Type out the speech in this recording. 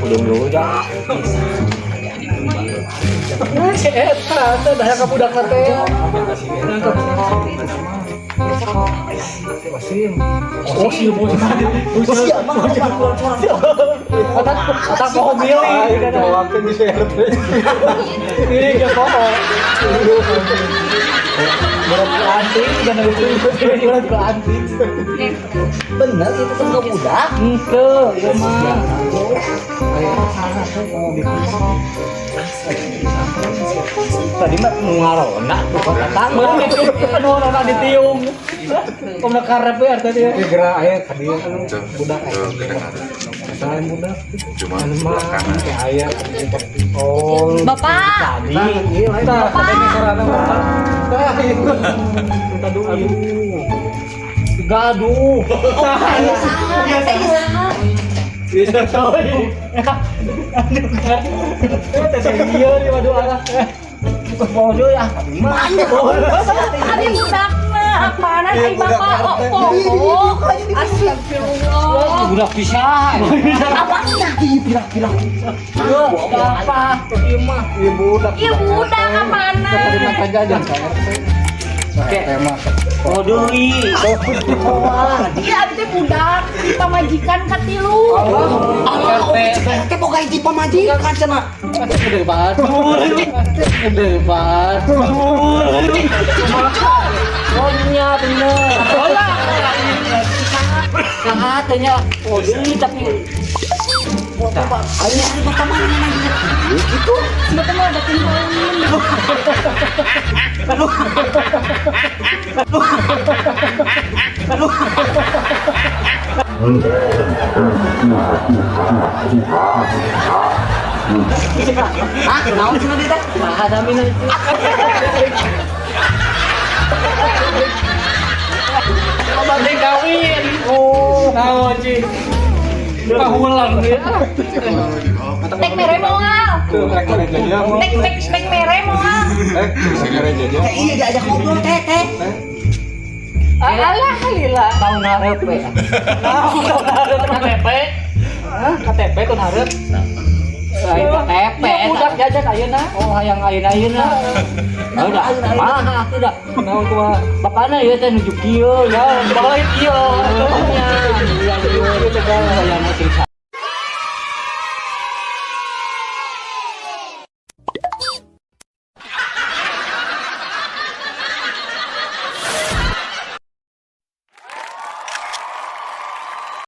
Udung dulu ya. Si eta teh daya ka budak teh. Wasim. Oh, si bos. Otak mau milih. Jawabkan di share. Ini ke pohon. Berat ke anting dan itu berat ke anting. Bener itu kan gak budak. Itu, ya mah. Tadi mah ngarona tuh datang itu kan orang ditiung. Om nak karep ya tadi. Gerak aya ka dieu budak aya. Salah budak. Cuma belakangan Kayak aya. Oh, Bapak. tadi. Iya, lain Bapak ini sarana Bapak. Kita dulu. Gaduh. Bisa tahu ini. Aduh kan. Teh iya di madu arah. Bodoh ya. Abi budak mah apaan sih Bapak? Oh. Astagfirullah. Budak pisan. Apanya? Ih, pirang-pirang. Apa? Ieu mah. Ieu budak. Iya budak apaan? Terima kajajan saya. Oke. Oh deui. Iya abi teh budak di pamajikan katilu. Teh boga hiji pamajikan cenah. Gede banget. Gede banget. Ohnya bener. Olah. Katanya oh deui tapi Ayo pertamanya lagi. Gitu. Betul ada tinggalin. Ah, naon cenah dia teh? ada minum. Abang kawin. Oh, naon sih? Pahulang dia. Tek mere moal. Tek mere moal. Teh iya diajak ngobrol teh. Alah lila tahun hareup we. Tahun hareup KTP. Hah? KTP tahun hareup. Lain KTP. Budak jajan ayeuna. Oh, hayang ayeuna. Udah. Mah tidak. Naon tua bapana ieu teh nuju kieu ya. Balik kieu. Iya, ieu teh hayang cerita.